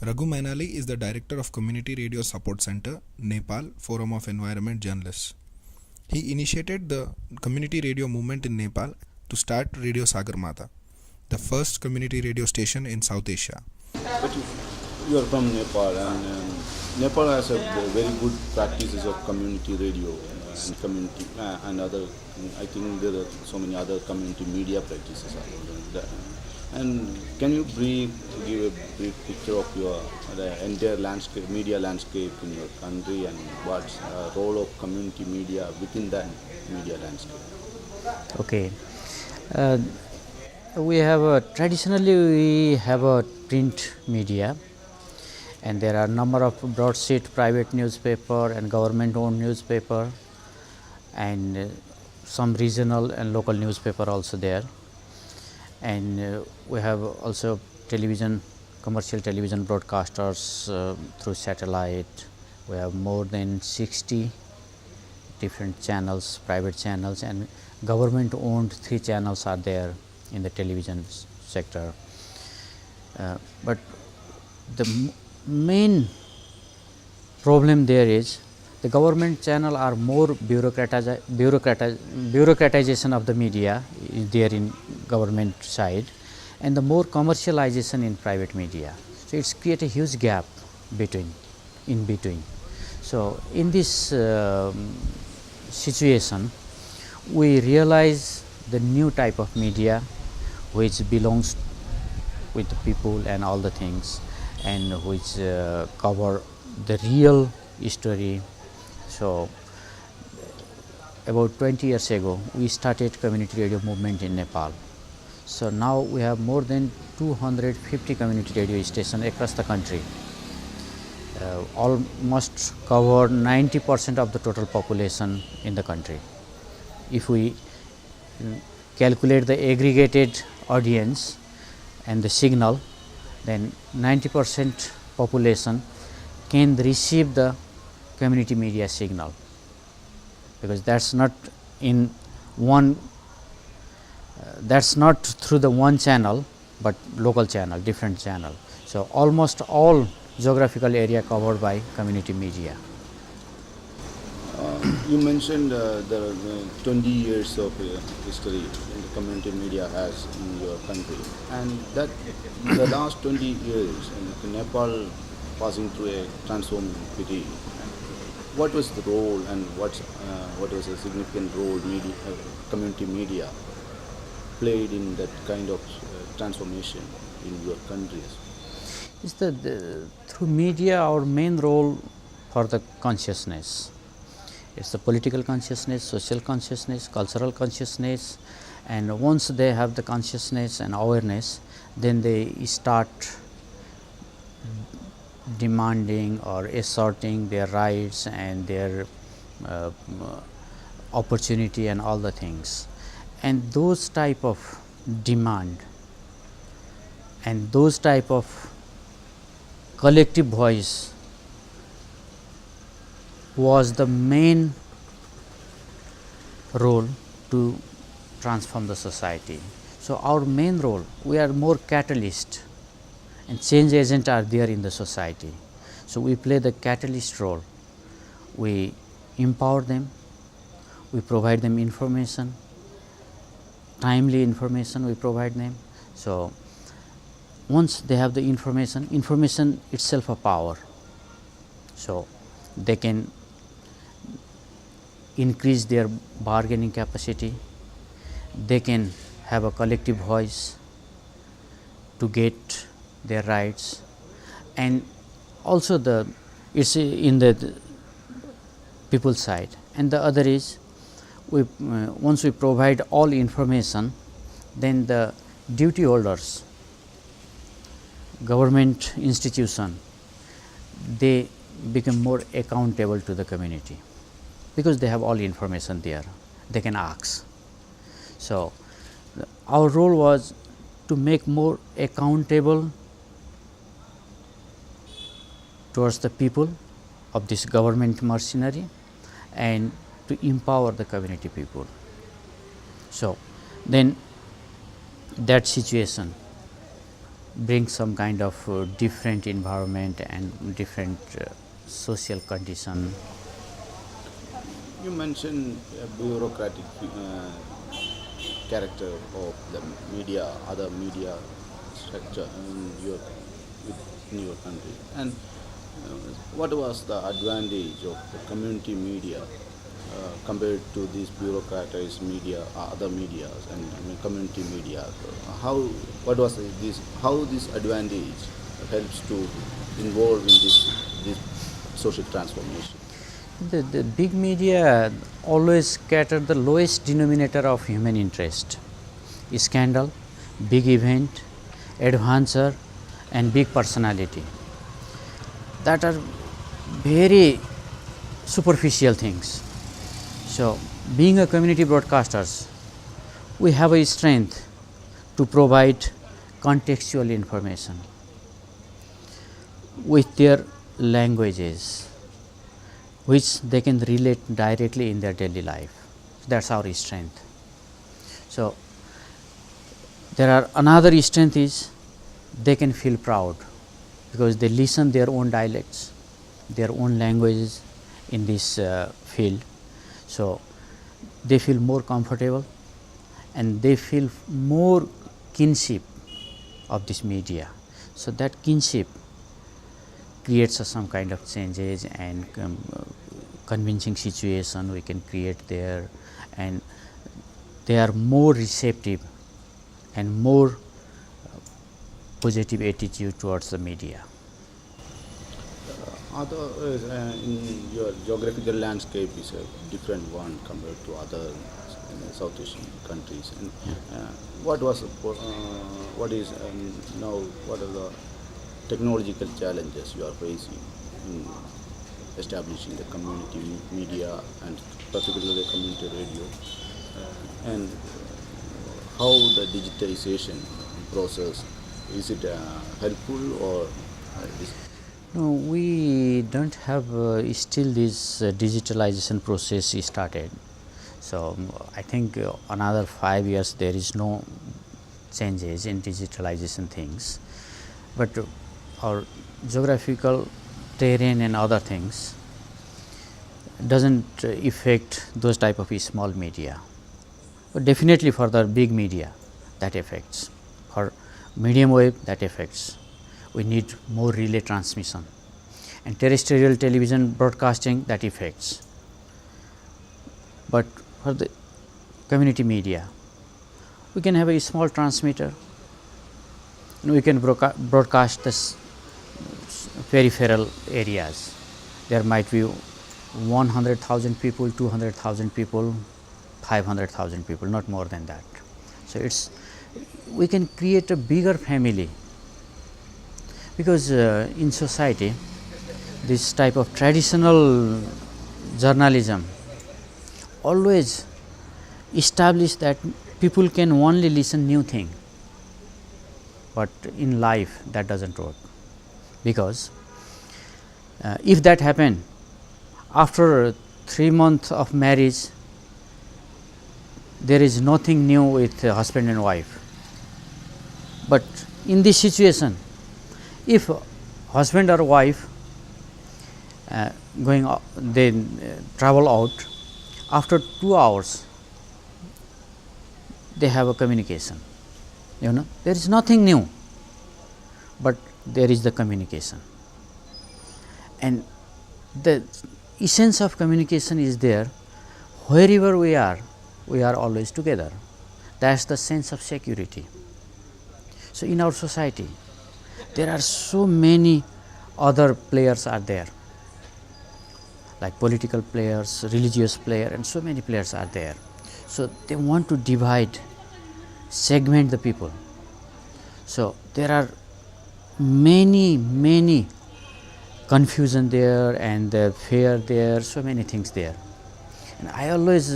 Raghu Mainali is the director of Community Radio Support Center, Nepal, Forum of Environment Journalists. He initiated the community radio movement in Nepal to start Radio Sagarmatha, the first community radio station in South Asia. But you are from Nepal, and Nepal has a very good practices of community radio and community and other. I think there are so many other community media practices. And can you give a brief picture of the entire landscape, media landscape in your country, and what's role of community media within that media landscape? Okay. Uh, traditionally we have a print media, and there are number of broadsheet private newspaper and government owned newspaper, and some regional and local newspaper also there. And we have also television, commercial television broadcasters through satellite. We have more than 60 different channels, private channels, and government owned 3 channels are there in the television sector. But the main problem there is the government channel are more bureaucratization of the media is there in government side, and the more commercialization in private media. So it's create a huge gap in between. So in this situation, we realize the new type of media which belongs with the people and all the things, and which cover the real history. So about 20 years ago we started community radio movement in Nepal. So now we have more than 250 community radio stations across the country, almost cover 90% of the total population in the country. If we calculate the aggregated audience and the signal, then 90% population can receive the community media signal, because that's not in one that's not through the one channel, but local channel, different channel. So almost all geographical area covered by community media. You mentioned there are 20 years of history in the community media has in your country, and that the last 20 years in Nepal passing through a transforming period. What was the role, and what was a significant role community media played in that kind of transformation in your countries? Is through media our main role for the consciousness. It's the political consciousness, social consciousness, cultural consciousness, and once they have the consciousness and awareness, then they start demanding or asserting their rights and their opportunity and all the things. And those type of demand and those type of collective voice was the main role to transform the society. So our main role, we are more catalyst, and change agent are there in the society. So we play the catalyst role. We empower them, we provide them information, timely information we provide them. So once they have the information itself a power. So they can increase their bargaining capacity, they can have a collective voice to get their rights, and also it's in the people side. And the other is, once we provide all information, then the duty holders, government institution, they become more accountable to the community, because they have all information there, they can ask. So our role was to make more accountable towards the people of this government mercenary, and to empower the community people. So then that situation, bring some kind of different environment and different social condition. You mentioned a bureaucratic character of the media, other media structure in your country. And what was the advantage of the community media compared to these bureaucratized media, other medias, and community media? What was how this advantage helps to involve in this social transformation? The big media always cater the lowest denominator of human interest: scandal, big event, advancer, and big personality. That are very superficial things. So, being a community broadcasters, we have a strength to provide contextual information with their languages, which they can relate directly in their daily life. That's our strength. So, there are another strength is they can feel proud because they listen their own dialects, their own languages in this field. So, they feel more comfortable and they feel more kinship of this media. So, that kinship creates some kind of changes and convincing situation we can create there, and they are more receptive and more positive attitude towards the media. In your geographical landscape is a different one compared to other South Asian countries. And what is now? What are the technological challenges you are facing in establishing the community media and particularly community radio, and how the digitization process, is it helpful or is No, we don't have still this digitalization process started. So, I think another 5 years there is no changes in digitalization things, but our geographical terrain and other things doesn't affect those type of small media, but definitely for the big media that affects. For medium wave that affects. We need more relay transmission, and terrestrial television broadcasting that affects. But for the community media, we can have a small transmitter and we can broadcast this peripheral areas. There might be 100,000 people, 200,000 people, 500,000 people, not more than that. So, we can create a bigger family, because in society this type of traditional journalism always establish that people can only listen new thing, but in life that doesn't work, because if that happen after 3 months of marriage, there is nothing new with husband and wife. But in this situation, if husband or wife they travel out, after 2 hours they have a communication, there is nothing new, but there is the communication, and the essence of communication is there. Wherever we are always together. That's the sense of security. So, in our society there are so many other players are there, like political players, religious players, and so many players are there. So, they want to divide, segment the people. So, there are many confusion there and the fear there, so many things there. And I always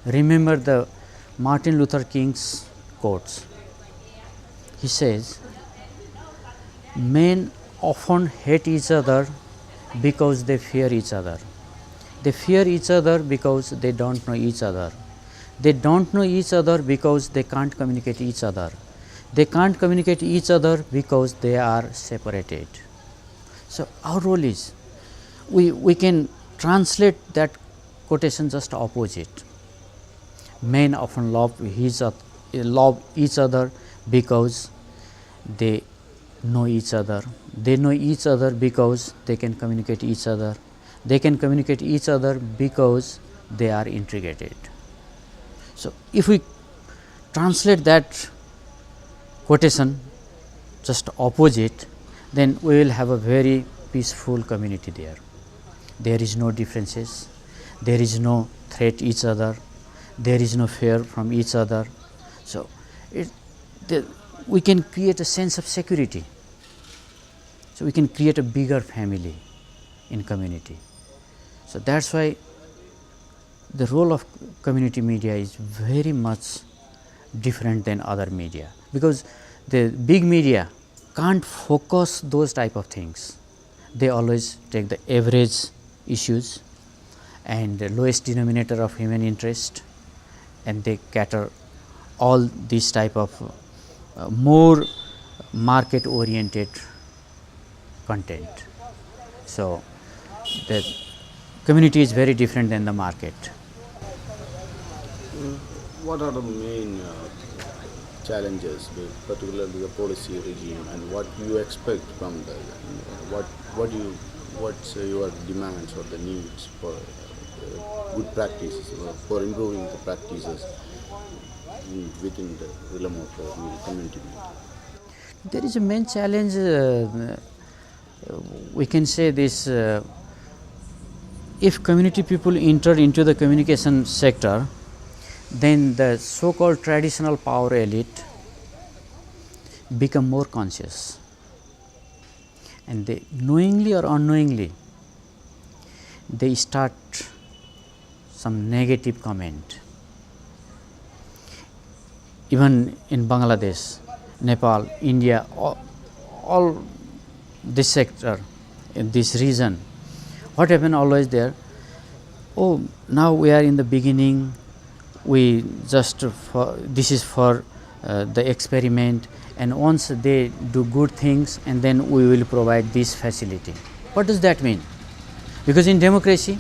remember the Martin Luther King's quotes. He says, men often hate each other because they fear each other. They fear each other because they don't know each other. They don't know each other because they can't communicate each other. They can't communicate each other because they are separated. So, our role is we can translate that quotation just opposite. Men often love each other because they know each other. They know each other because they can communicate each other. They can communicate each other because they are integrated. So, if we translate that quotation just opposite, then we will have a very peaceful community there. There is no differences, there is no threat each other, there is no fear from each other. So, we can create a sense of security. So, we can create a bigger family in community. So, that is why the role of community media is very much different than other media, because the big media can't focus those type of things. They always take the average issues and the lowest denominator of human interest, and they cater all these type of more market oriented content. So, the community is very different than the market. What are the main challenges, particularly the policy regime, and what you expect from the what's your demands or the needs for good practices, for improving the practices within the realm of community media? There is a main challenge, we can say this, if community people enter into the communication sector, then the so called traditional power elite become more conscious, and they knowingly or unknowingly they start some negative comment. Even in Bangladesh, Nepal, India, all this sector, in this region, what happened always there? Oh, now we are in the beginning, we just this is for the experiment, and once they do good things, and then we will provide this facility. What does that mean? Because in democracy,